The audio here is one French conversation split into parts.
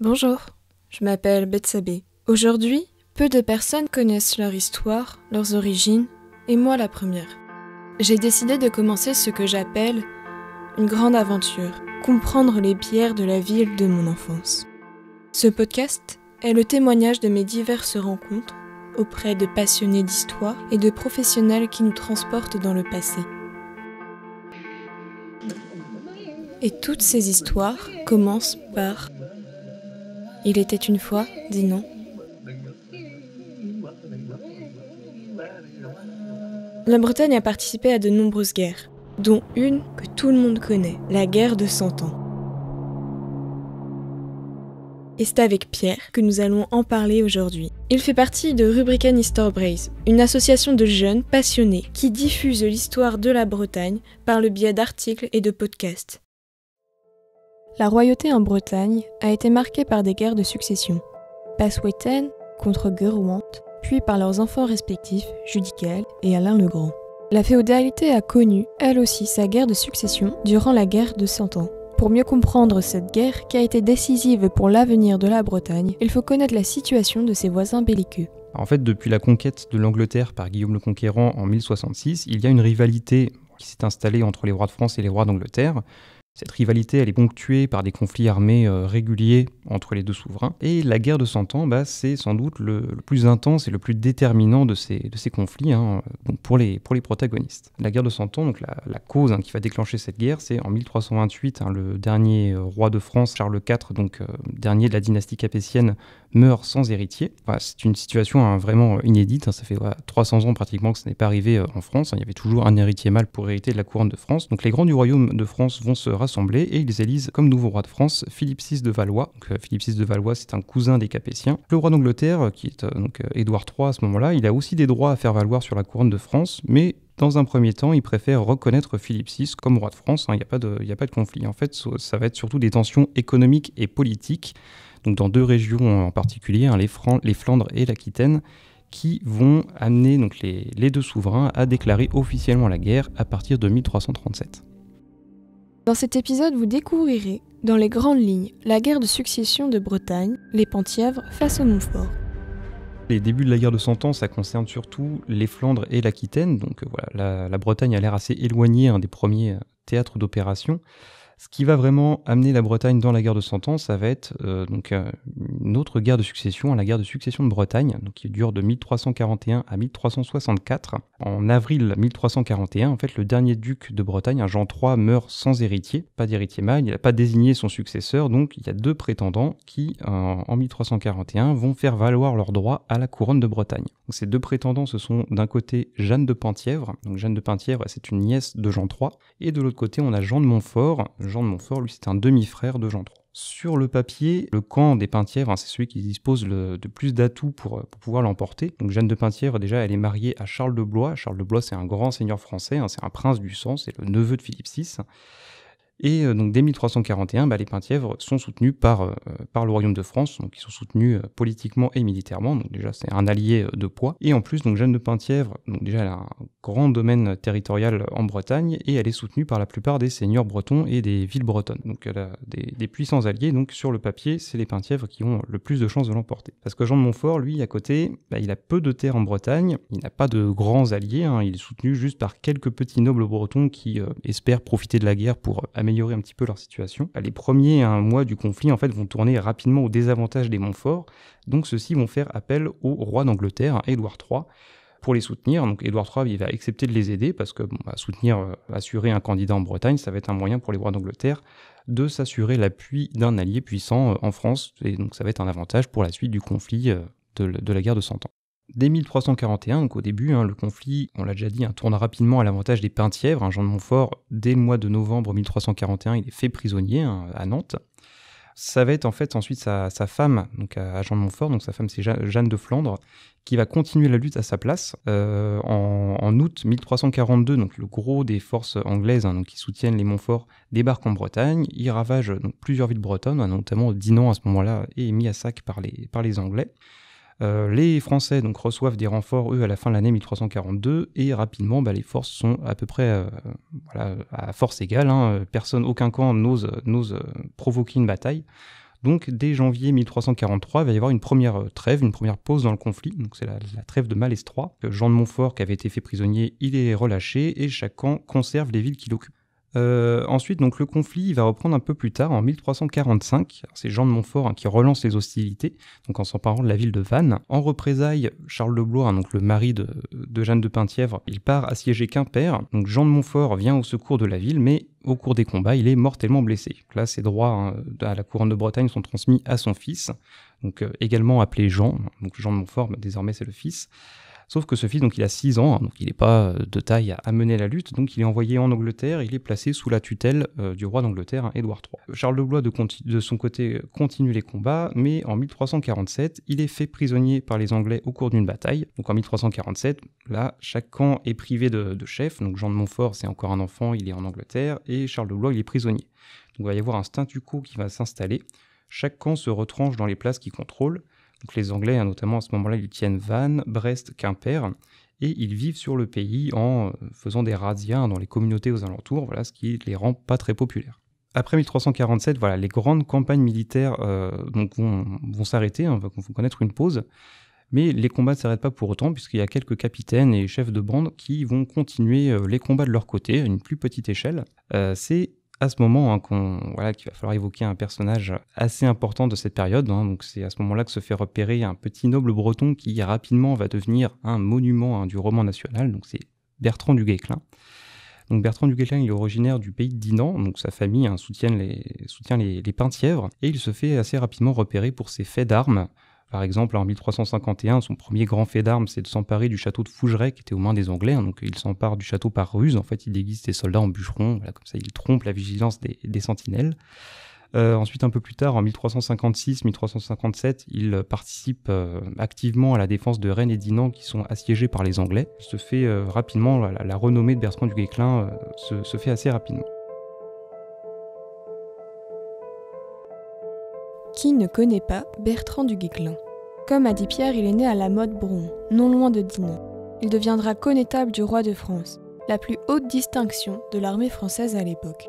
Bonjour, je m'appelle Betsabé. Aujourd'hui, peu de personnes connaissent leur histoire, leurs origines, et moi la première. J'ai décidé de commencer ce que j'appelle une grande aventure, comprendre les bières de la ville de mon enfance. Ce podcast est le témoignage de mes diverses rencontres auprès de passionnés d'histoire et de professionnels qui nous transportent dans le passé. Et toutes ces histoires commencent par « Il était une fois, dis non ». La Bretagne a participé à de nombreuses guerres, dont une que tout le monde connaît, la guerre de 100 ans. Et c'est avec Pierre que nous allons en parler aujourd'hui. Il fait partie de Rubrican Histoire Braze, une association de jeunes passionnés qui diffuse l'histoire de la Bretagne par le biais d'articles et de podcasts. La royauté en Bretagne a été marquée par des guerres de succession. Pasweten contre Gurwant, puis par leurs enfants respectifs, Judicael et Alain le Grand. La féodalité a connu, elle aussi, sa guerre de succession durant la guerre de 100 ans. Pour mieux comprendre cette guerre qui a été décisive pour l'avenir de la Bretagne, il faut connaître la situation de ses voisins belliqueux. En fait, depuis la conquête de l'Angleterre par Guillaume le Conquérant en 1066, il y a une rivalité qui s'est installée entre les rois de France et les rois d'Angleterre. Cette rivalité, elle est ponctuée par des conflits armés réguliers entre les deux souverains. Et la guerre de 100 ans, c'est sans doute le plus intense et le plus déterminant de ces conflits donc pour les protagonistes. La guerre de 100 ans, donc la cause qui va déclencher cette guerre, c'est en 1328, le dernier roi de France, Charles IV, donc dernier de la dynastie capétienne, meurt sans héritier. C'est une situation vraiment inédite, ça fait 300 ans pratiquement que ce n'est pas arrivé en France. Il y avait toujours un héritier mâle pour hériter de la couronne de France. Donc les grands du royaume de France vont se rassembler et ils élisent comme nouveau roi de France Philippe VI de Valois. Donc, Philippe VI de Valois, c'est un cousin des Capétiens. Le roi d'Angleterre, qui est Édouard III à ce moment-là, il a aussi des droits à faire valoir sur la couronne de France, mais dans un premier temps, il préfère reconnaître Philippe VI comme roi de France. Il n'y a pas de conflit. En fait, ça va être surtout des tensions économiques et politiques, donc dans deux régions en particulier, les Flandres et l'Aquitaine, qui vont amener donc les deux souverains à déclarer officiellement la guerre à partir de 1337. Dans cet épisode, vous découvrirez, dans les grandes lignes, la guerre de succession de Bretagne, les Penthièvres face aux Montfort. Les débuts de la guerre de 100 ans, ça concerne surtout les Flandres et l'Aquitaine, donc la Bretagne a l'air assez éloignée des premiers théâtres d'opération. Ce qui va vraiment amener la Bretagne dans la guerre de 100 ans, ça va être une autre guerre de succession, la guerre de succession de Bretagne, donc qui dure de 1341 à 1364. En avril 1341, en fait, le dernier duc de Bretagne, Jean III, meurt sans héritier, pas d'héritier mâle, il n'a pas désigné son successeur, donc il y a deux prétendants qui, en 1341, vont faire valoir leurs droits à la couronne de Bretagne. Donc, ces deux prétendants, ce sont d'un côté Jeanne de Penthièvre, donc Jeanne de Penthièvre, c'est une nièce de Jean III, et de l'autre côté, on a Jean de Montfort. Jean de Montfort, lui, c'est un demi-frère de Jean III. Sur le papier, le camp des Penthièvres, c'est celui qui dispose de plus d'atouts pour pouvoir l'emporter. Donc Jeanne de Penthièvre, déjà, elle est mariée à Charles de Blois. Charles de Blois, c'est un grand seigneur français, c'est un prince du sang, c'est le neveu de Philippe VI. Et donc dès 1341, les Penthièvres sont soutenus par le royaume de France, donc ils sont soutenus politiquement et militairement, donc déjà c'est un allié de poids. Et en plus, donc Jeanne de Penthièvre, donc déjà elle a un grand domaine territorial en Bretagne et elle est soutenue par la plupart des seigneurs bretons et des villes bretonnes. Donc elle a des puissants alliés, donc sur le papier, c'est les Penthièvres qui ont le plus de chances de l'emporter. Parce que Jean de Montfort, lui, à côté, il a peu de terres en Bretagne, il n'a pas de grands alliés, il est soutenu juste par quelques petits nobles bretons qui espèrent profiter de la guerre pour améliorer un petit peu leur situation. Les premiers mois du conflit en fait vont tourner rapidement au désavantage des Montfort, donc ceux-ci vont faire appel au roi d'Angleterre, Édouard III, pour les soutenir. Donc Édouard III il va accepter de les aider parce que assurer un candidat en Bretagne, ça va être un moyen pour les rois d'Angleterre de s'assurer l'appui d'un allié puissant en France, et donc ça va être un avantage pour la suite du conflit de la guerre de 100 ans. Dès 1341, donc au début, le conflit, on l'a déjà dit, tourne rapidement à l'avantage des Penthièvres. Jean de Montfort, dès le mois de novembre 1341, il est fait prisonnier à Nantes. Ça va être en fait ensuite sa femme, donc à Jean de Montfort, donc sa femme c'est Jeanne de Flandre, qui va continuer la lutte à sa place. En août 1342, donc le gros des forces anglaises qui soutiennent les Montfort débarquent en Bretagne. Ils ravagent plusieurs villes bretonnes, notamment Dinan à ce moment-là est mis à sac par les Anglais. Les Français donc reçoivent des renforts, eux, à la fin de l'année 1342, et rapidement, les forces sont à peu près à force égale. Aucun camp n'ose provoquer une bataille. Donc dès janvier 1343, il va y avoir une première trêve, une première pause dans le conflit. Donc c'est la trêve de Malestroit. Jean de Montfort, qui avait été fait prisonnier, il est relâché et chaque camp conserve les villes qu'il occupe. Ensuite, donc, le conflit il va reprendre un peu plus tard, en 1345. C'est Jean de Montfort qui relance les hostilités, donc en s'emparant de la ville de Vannes. En représailles, Charles de Blois, donc le mari de Jeanne de Penthièvre, il part assiéger Quimper. Donc Jean de Montfort vient au secours de la ville, mais au cours des combats, il est mortellement blessé. Donc là, ses droits à la couronne de Bretagne sont transmis à son fils, donc également appelé Jean. Donc Jean de Montfort, désormais c'est le fils. Sauf que ce fils, donc il a 6 ans, donc il n'est pas de taille à mener la lutte, donc il est envoyé en Angleterre, il est placé sous la tutelle du roi d'Angleterre, Édouard III. Charles de Blois, de son côté, continue les combats, mais en 1347, il est fait prisonnier par les Anglais au cours d'une bataille. Donc en 1347, là, chaque camp est privé de chef, donc Jean de Montfort, c'est encore un enfant, il est en Angleterre, et Charles de Blois, il est prisonnier. Donc il va y avoir un statu quo qui va s'installer, chaque camp se retranche dans les places qu'il contrôle. Donc les Anglais, notamment à ce moment-là, ils tiennent Vannes, Brest, Quimper, et ils vivent sur le pays en faisant des razzias dans les communautés aux alentours, voilà, ce qui les rend pas très populaires. Après 1347, voilà, les grandes campagnes militaires donc vont s'arrêter, vont connaître une pause, mais les combats ne s'arrêtent pas pour autant, puisqu'il y a quelques capitaines et chefs de bande qui vont continuer les combats de leur côté, à une plus petite échelle. C'est à ce moment qu'il va falloir évoquer un personnage assez important de cette période. Donc c'est à ce moment-là que se fait repérer un petit noble breton qui rapidement va devenir un monument du roman national. Donc c'est Bertrand du Guesclin. Donc Bertrand du Guesclin, il est originaire du pays de Dinan, donc sa famille soutient les Penthièvres, et il se fait assez rapidement repérer pour ses faits d'armes. Par exemple, en 1351, son premier grand fait d'armes, c'est de s'emparer du château de Fougeray, qui était aux mains des Anglais. Donc il s'empare du château par ruse. En fait, il déguise ses soldats en bûcherons. Voilà, comme ça, il trompe la vigilance des sentinelles. Ensuite, un peu plus tard, en 1356-1357, il participe activement à la défense de Rennes et Dinan, qui sont assiégés par les Anglais. Il se fait rapidement, la renommée de Bertrand du Guesclin se fait assez rapidement. Qui ne connaît pas Bertrand du Guesclin ? Comme a dit Pierre, il est né à la Motte-Bron, non loin de Dinan. Il deviendra connétable du roi de France, la plus haute distinction de l'armée française à l'époque.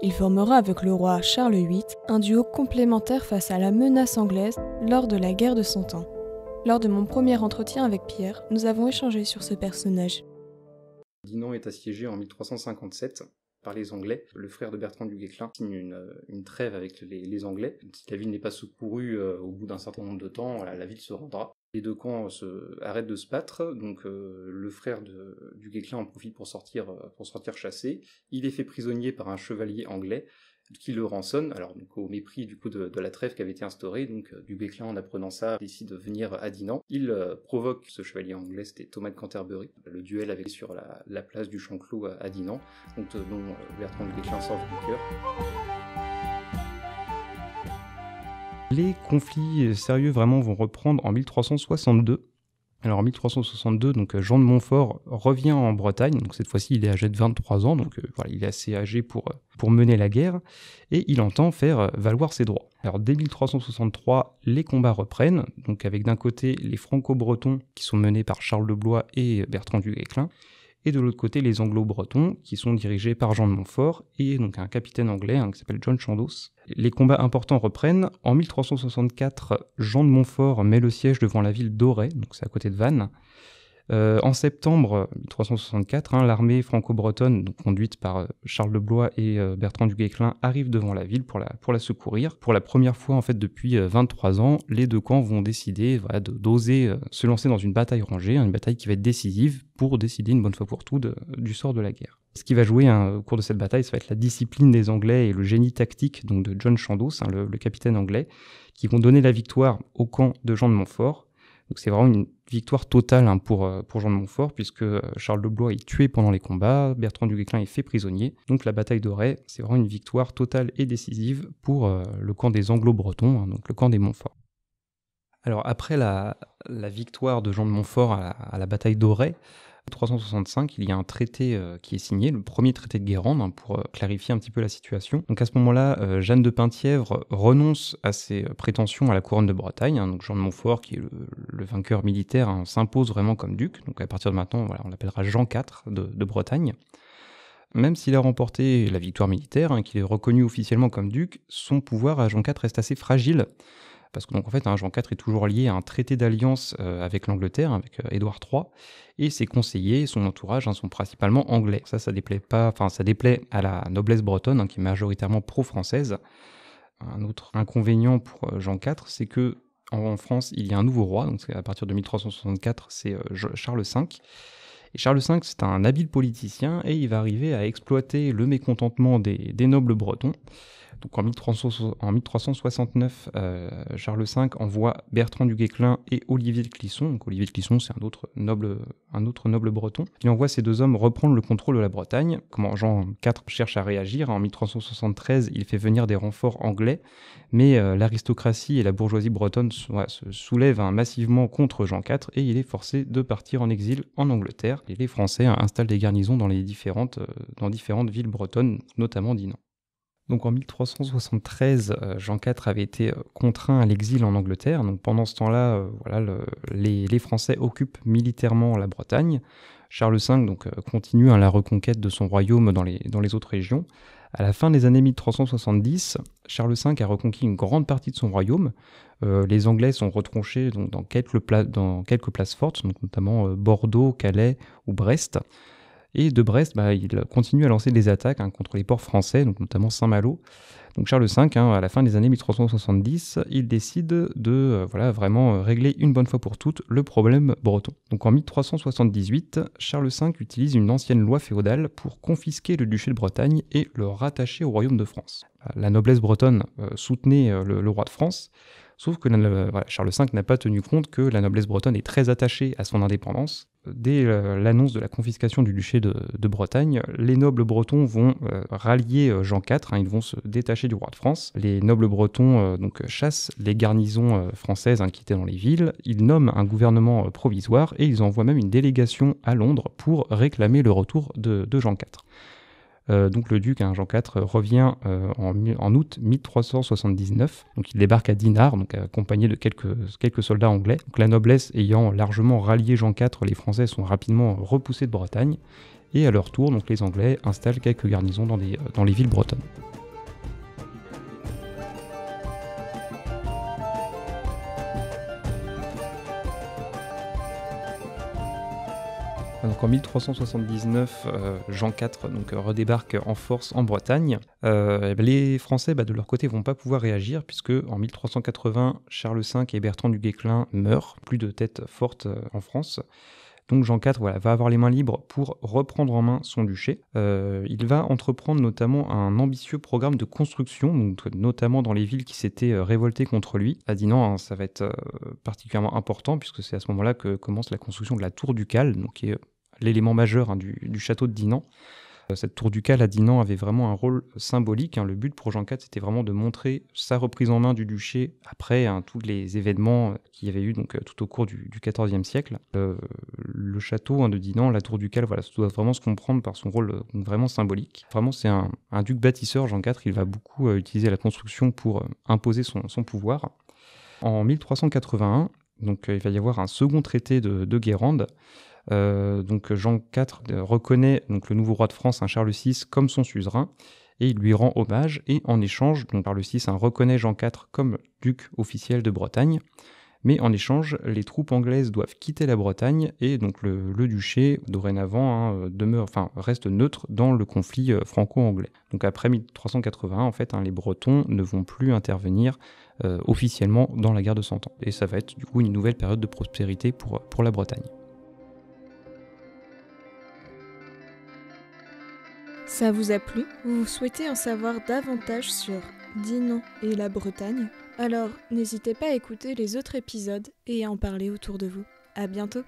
Il formera avec le roi Charles VIII un duo complémentaire face à la menace anglaise lors de la guerre de Cent Ans. Lors de mon premier entretien avec Pierre, nous avons échangé sur ce personnage. Dinan est assiégé en 1357 par les Anglais. Le frère de Bertrand du Guesclin signe une trêve avec les Anglais. Si la ville n'est pas secourue au bout d'un certain nombre de temps, voilà, la ville se rendra. Les deux camps arrêtent de se battre, donc le frère du Guesclin en profite pour sortir chasser. Il est fait prisonnier par un chevalier anglais qui le rançonne, alors donc, au mépris du coup de la trêve qui avait été instaurée. Donc du Guesclin, en apprenant ça, décide de venir à Dinan. Il provoque ce chevalier anglais, c'était Thomas de Canterbury. Le duel avait sur la place du Champ-Clos à Dinan, donc dont Bertrand du Guesclin sort vainqueur. Les conflits sérieux vraiment vont reprendre en 1362. Alors en 1362, donc Jean de Montfort revient en Bretagne, donc cette fois-ci il est âgé de 23 ans, donc voilà, il est assez âgé pour mener la guerre, et il entend faire valoir ses droits. Alors dès 1363, les combats reprennent, donc avec d'un côté les Franco-Bretons qui sont menés par Charles de Blois et Bertrand du Guesclin, et de l'autre côté les Anglo-Bretons qui sont dirigés par Jean de Montfort et donc un capitaine anglais qui s'appelle John Chandos. Les combats importants reprennent. En 1364, Jean de Montfort met le siège devant la ville d'Auray, donc c'est à côté de Vannes. En septembre 1364, l'armée franco-bretonne, donc conduite par Charles de Blois et Bertrand du Guesclin, arrive devant la ville pour la secourir. Pour la première fois en fait depuis 23 ans, les deux camps vont décider d'oser se lancer dans une bataille rangée, une bataille qui va être décisive pour décider une bonne fois pour toutes du sort de la guerre. Ce qui va jouer au cours de cette bataille, ça va être la discipline des Anglais et le génie tactique donc de John Chandos, le capitaine anglais, qui vont donner la victoire au camp de Jean de Montfort. Donc c'est vraiment une victoire totale pour Jean de Montfort, puisque Charles de Blois est tué pendant les combats, Bertrand du Guesclin est fait prisonnier. Donc la bataille d'Auray, c'est vraiment une victoire totale et décisive pour le camp des Anglo-Bretons, donc le camp des Montfort. Alors après la victoire de Jean de Montfort à la bataille d'Auray, en 1365, il y a un traité qui est signé, le premier traité de Guérande, pour clarifier un petit peu la situation. Donc à ce moment-là, Jeanne de Penthièvre renonce à ses prétentions à la couronne de Bretagne. Donc Jean de Montfort, qui est le vainqueur militaire, s'impose vraiment comme duc. Donc à partir de maintenant, voilà, on l'appellera Jean IV de Bretagne. Même s'il a remporté la victoire militaire, qu'il est reconnu officiellement comme duc, son pouvoir à Jean IV reste assez fragile. Parce que donc, en fait, Jean IV est toujours lié à un traité d'alliance avec l'Angleterre, avec Édouard III, et ses conseillers, son entourage sont principalement anglais. Ça déplaît à la noblesse bretonne, qui est majoritairement pro-française. Un autre inconvénient pour Jean IV, c'est que en France, il y a un nouveau roi, donc à partir de 1364, c'est Charles V. Et Charles V, c'est un habile politicien, et il va arriver à exploiter le mécontentement des nobles bretons. Donc en 1369, Charles V envoie Bertrand du Guesclin et Olivier de Clisson. Donc Olivier de Clisson, c'est un autre noble breton. Il envoie ces deux hommes reprendre le contrôle de la Bretagne. Comment Jean IV cherche à réagir. En 1373, il fait venir des renforts anglais, mais l'aristocratie et la bourgeoisie bretonne se soulèvent massivement contre Jean IV et il est forcé de partir en exil en Angleterre. Et les Français installent des garnisons dans différentes villes bretonnes, notamment Dinan. Donc en 1373, Jean IV avait été contraint à l'exil en Angleterre. Donc pendant ce temps-là, les Français occupent militairement la Bretagne. Charles V continue la reconquête de son royaume dans les autres régions. À la fin des années 1370, Charles V a reconquis une grande partie de son royaume. Les Anglais sont retranchés dans quelques places fortes, donc notamment Bordeaux, Calais ou Brest. Et de Brest, il continue à lancer des attaques contre les ports français, donc notamment Saint-Malo. Donc Charles V, à la fin des années 1370, il décide de vraiment régler une bonne fois pour toutes le problème breton. Donc en 1378, Charles V utilise une ancienne loi féodale pour confisquer le duché de Bretagne et le rattacher au royaume de France. La noblesse bretonne soutenait le roi de France, sauf que Charles V n'a pas tenu compte que la noblesse bretonne est très attachée à son indépendance. Dès l'annonce de la confiscation du duché de Bretagne, les nobles bretons vont rallier Jean IV, ils vont se détacher du roi de France. Les nobles bretons chassent les garnisons françaises qui étaient dans les villes, ils nomment un gouvernement provisoire et ils envoient même une délégation à Londres pour réclamer le retour de Jean IV. Donc le duc, Jean IV, revient en août 1379. Donc il débarque à Dinard, accompagné de quelques soldats anglais. Donc la noblesse ayant largement rallié Jean IV, les Français sont rapidement repoussés de Bretagne. Et à leur tour, les Anglais installent quelques garnisons dans les villes bretonnes. Donc en 1379, Jean IV redébarque en force en Bretagne. Les Français, de leur côté, vont pas pouvoir réagir puisque en 1380, Charles V et Bertrand du Guesclin meurent, plus de tête forte en France. Donc Jean IV va avoir les mains libres pour reprendre en main son duché. Il va entreprendre notamment un ambitieux programme de construction, notamment dans les villes qui s'étaient révoltées contre lui. À Dinan, ça va être particulièrement important puisque c'est à ce moment-là que commence la construction de la tour ducale, qui est l'élément majeur du château de Dinan. Cette tour ducale à Dinan avait vraiment un rôle symbolique. Le but pour Jean IV, c'était vraiment de montrer sa reprise en main du duché après tous les événements qu'il y avait eu tout au cours du XIVe siècle. Le château de Dinan, la tour ducale, ça doit vraiment se comprendre par son rôle vraiment symbolique. Vraiment, c'est un duc bâtisseur, Jean IV. Il va beaucoup utiliser la construction pour imposer son pouvoir. En 1381, il va y avoir un second traité de Guérande. Jean IV reconnaît le nouveau roi de France, Charles VI, comme son suzerain et il lui rend hommage et en échange, Charles VI reconnaît Jean IV comme duc officiel de Bretagne, mais en échange les troupes anglaises doivent quitter la Bretagne et le duché dorénavant reste neutre dans le conflit franco-anglais. Donc après 1381 les Bretons ne vont plus intervenir officiellement dans la guerre de 100 ans et ça va être du coup une nouvelle période de prospérité pour la Bretagne. Ça vous a plu? Vous souhaitez en savoir davantage sur Dinan et la Bretagne? Alors, n'hésitez pas à écouter les autres épisodes et à en parler autour de vous. À bientôt!